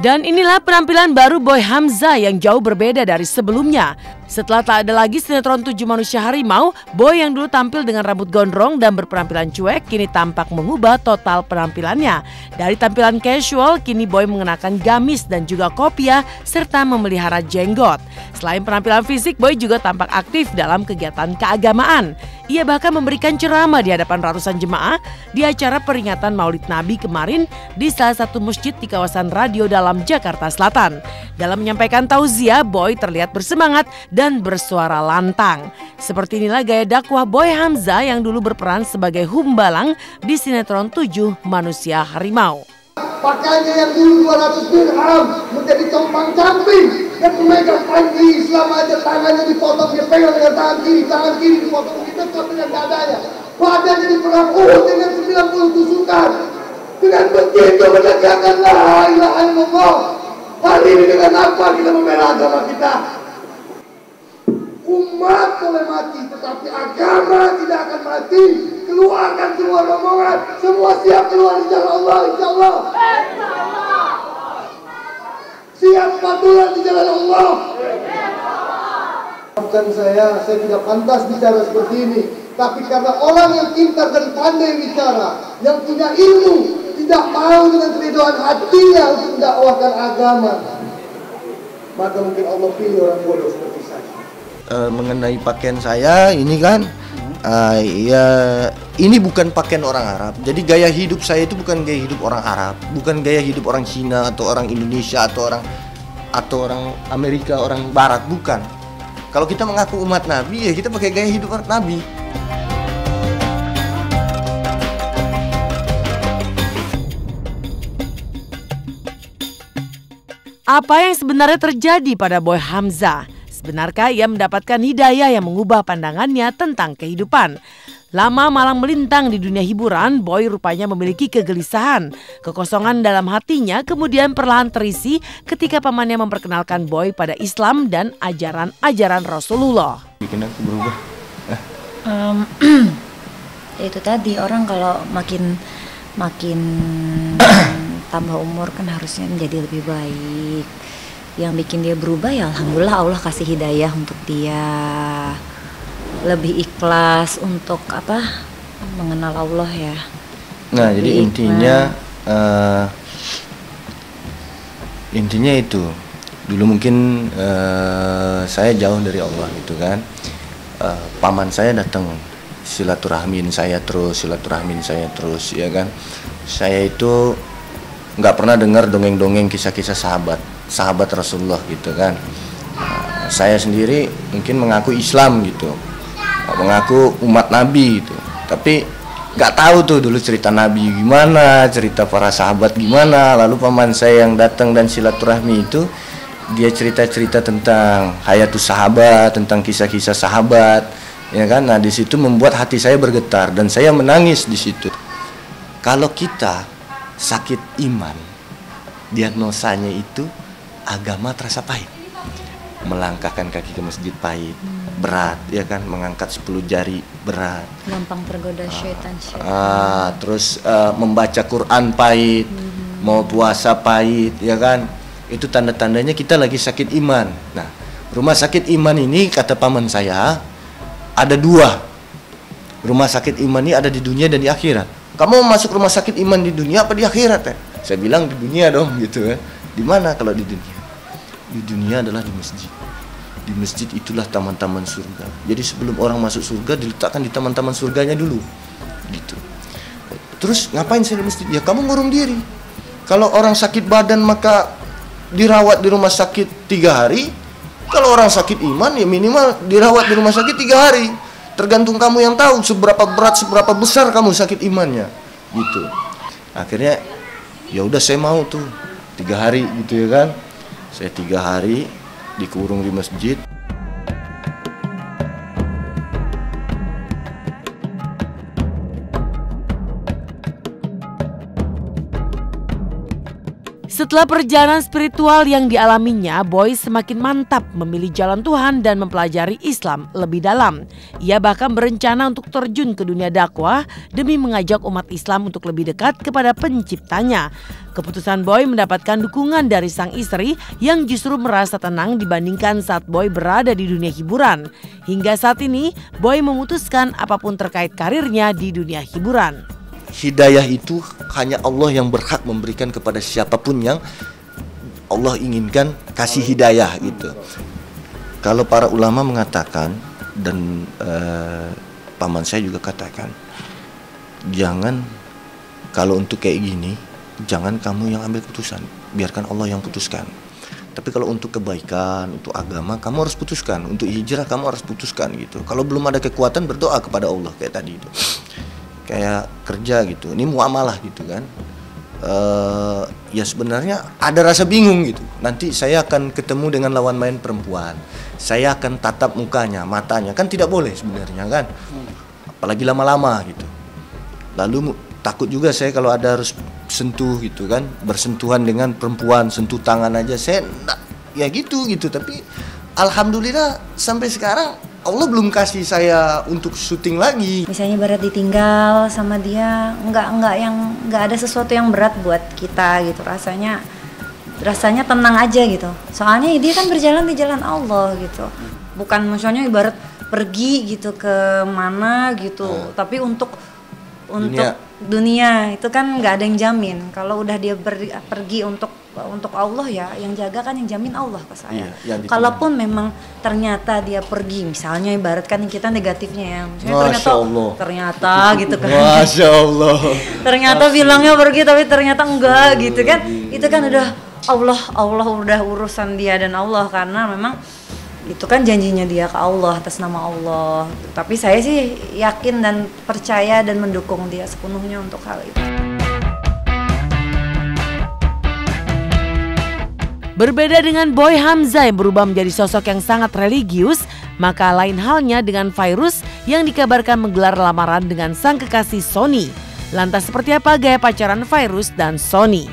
Dan inilah penampilan baru Boy Hamzah yang jauh berbeda dari sebelumnya. Setelah tak ada lagi sinetron 7 Manusia Harimau, Boy yang dulu tampil dengan rambut gondrong dan berpenampilan cuek kini tampak mengubah total penampilannya. Dari tampilan casual, kini Boy mengenakan gamis dan juga kopiah serta memelihara jenggot. Selain penampilan fisik, Boy juga tampak aktif dalam kegiatan keagamaan. Ia bahkan memberikan ceramah di hadapan ratusan jemaah di acara peringatan Maulid Nabi kemarin di salah satu masjid di kawasan Radio Dalam, Jakarta Selatan. Dalam menyampaikan tauziah, Boy terlihat bersemangat dan bersuara lantang. Seperti inilah gaya dakwah Boy Hamzah yang dulu berperan sebagai Humbalang di sinetron 7 Manusia Harimau. Pakainya yang dulu 200 dirham menjadi compang-camping dan memegang panji Islam aja, tangannya dipotong, dia pegang dengan tangan kiri dipotong, dekat dengan dadanya. Badannya diperang dengan 90 tusukan. Dengan begitu menegakkan la ilaha illallah. Hari ini dengan apa kita membela agama kita? Umat boleh mati, tetapi agama tidak akan mati. Keluarkan semua rombongan, semua siap keluar di jalan Allah, insya Allah. Siap patulan di jalan Allah. Maafkan saya tidak pantas bicara seperti ini. Tapi karena orang yang pintar dan pandai bicara, yang punya ilmu, tidak mau dengan keriduan hatinya untuk mendakwahkan agama, maka mungkin Allah pilih orang bodoh seperti saya. Mengenai pakaian saya ini kan, ya ini bukan pakaian orang Arab. Jadi gaya hidup saya itu bukan gaya hidup orang Arab, bukan gaya hidup orang Cina atau orang Indonesia atau orang Amerika, orang Barat, bukan. Kalau kita mengaku umat Nabi, ya kita pakai gaya hidup umat Nabi. Apa yang sebenarnya terjadi pada Boy Hamzah? Sebenarkah ia mendapatkan hidayah yang mengubah pandangannya tentang kehidupan? Lama malang melintang di dunia hiburan, Boy rupanya memiliki kegelisahan. Kekosongan dalam hatinya kemudian perlahan terisi ketika pamannya memperkenalkan Boy pada Islam dan ajaran-ajaran Rasulullah. Bikin aku berubah. Itu tadi, orang kalau makin tambah umur kan harusnya menjadi lebih baik. Yang bikin dia berubah ya alhamdulillah Allah kasih hidayah untuk dia lebih ikhlas untuk mengenal Allah ya. Nah, jadi intinya itu. Dulu mungkin saya jauh dari Allah gitu kan. Paman saya datang silaturahmin saya terus ya kan. Saya itu nggak pernah dengar dongeng-dongeng kisah-kisah sahabat Rasulullah gitu kan. Saya sendiri mungkin mengaku Islam gitu, mengaku umat Nabi gitu, tapi nggak tahu tuh dulu cerita Nabi gimana, cerita para sahabat gimana. Lalu paman saya yang datang dan silaturahmi itu, dia cerita-cerita tentang hayatus sahabat, tentang kisah-kisah sahabat, ya kan. Nah, di situ membuat hati saya bergetar dan saya menangis di situ. Kalau kita sakit iman, diagnosanya itu agama terasa pahit. Melangkahkan kaki ke masjid pahit, berat, ya kan. Mengangkat 10 jari berat, gampang tergoda syaitan. Terus membaca Quran pahit, mau puasa pahit, ya kan. Itu tanda-tandanya kita lagi sakit iman. Nah, rumah sakit iman ini kata paman saya ada 2. Rumah sakit iman ini ada di dunia dan di akhirat. Kamu mau masuk rumah sakit iman di dunia apa di akhirat ya? Saya bilang di dunia dong gitu ya. Di mana kalau di dunia? Di dunia adalah di masjid. Di masjid itulah taman-taman surga. Jadi sebelum orang masuk surga diletakkan di taman-taman surganya dulu. Gitu. Terus ngapain saya di masjid? Ya kamu ngurung diri. Kalau orang sakit badan maka dirawat di rumah sakit 3 hari. Kalau orang sakit iman ya minimal dirawat di rumah sakit 3 hari. Tergantung kamu yang tahu seberapa berat, seberapa besar kamu sakit imannya, gitu. Akhirnya, ya udah saya mau tuh 3 hari gitu ya kan. Saya 3 hari dikurung di masjid. Setelah Setelah perjalanan spiritual yang dialaminya, Boy semakin mantap memilih jalan Tuhan dan mempelajari Islam lebih dalam. Ia bahkan berencana untuk terjun ke dunia dakwah demi mengajak umat Islam untuk lebih dekat kepada penciptanya. Keputusan Boy mendapatkan dukungan dari sang istri yang justru merasa tenang dibandingkan saat Boy berada di dunia hiburan. Hingga saat ini, Boy memutuskan apapun terkait karirnya di dunia hiburan. Hidayah itu hanya Allah yang berhak memberikan kepada siapapun yang Allah inginkan kasih hidayah gitu. Kalau para ulama mengatakan dan paman saya juga katakan, jangan kalau untuk kayak gini, jangan kamu yang ambil keputusan, biarkan Allah yang putuskan. Tapi kalau untuk kebaikan, untuk agama, kamu harus putuskan. Untuk hijrah kamu harus putuskan gitu. Kalau belum ada kekuatan, berdoa kepada Allah kayak tadi itu. Kayak kerja gitu, ini muamalah gitu kan. Ya sebenarnya ada rasa bingung gitu. Nanti saya akan ketemu dengan lawan main perempuan, saya akan tatap mukanya, matanya, kan tidak boleh sebenarnya kan. Apalagi lama-lama gitu. Lalu takut juga saya kalau ada harus sentuh gitu kan, bersentuhan dengan perempuan, sentuh tangan aja saya ya gitu. Tapi alhamdulillah sampai sekarang Allah belum kasih saya untuk syuting lagi. Misalnya barat ditinggal sama dia, nggak ada sesuatu yang berat buat kita gitu, rasanya tenang aja gitu. Soalnya dia kan berjalan di jalan Allah gitu, bukan misalnya ibarat pergi gitu ke mana gitu, tapi untuk dunia itu kan nggak ada yang jamin. Kalau udah dia pergi untuk Allah ya, yang jaga kan yang jamin Allah ke saya. Iya, kalaupun memang ternyata dia pergi, misalnya ibarat kan kita negatifnya ya, misalnya ternyata gitu kan. Masya Allah. Ternyata bilangnya pergi tapi ternyata enggak gitu kan. Itu kan udah Allah udah urusan dia dan Allah, karena memang itu kan janjinya dia ke Allah atas nama Allah. Tapi saya sih yakin dan percaya dan mendukung dia sepenuhnya untuk hal itu. Berbeda dengan Boy Hamzah yang berubah menjadi sosok yang sangat religius, maka lain halnya dengan Fairuz yang dikabarkan menggelar lamaran dengan sang kekasih Sony. Lantas seperti apa gaya pacaran Fairuz dan Sony?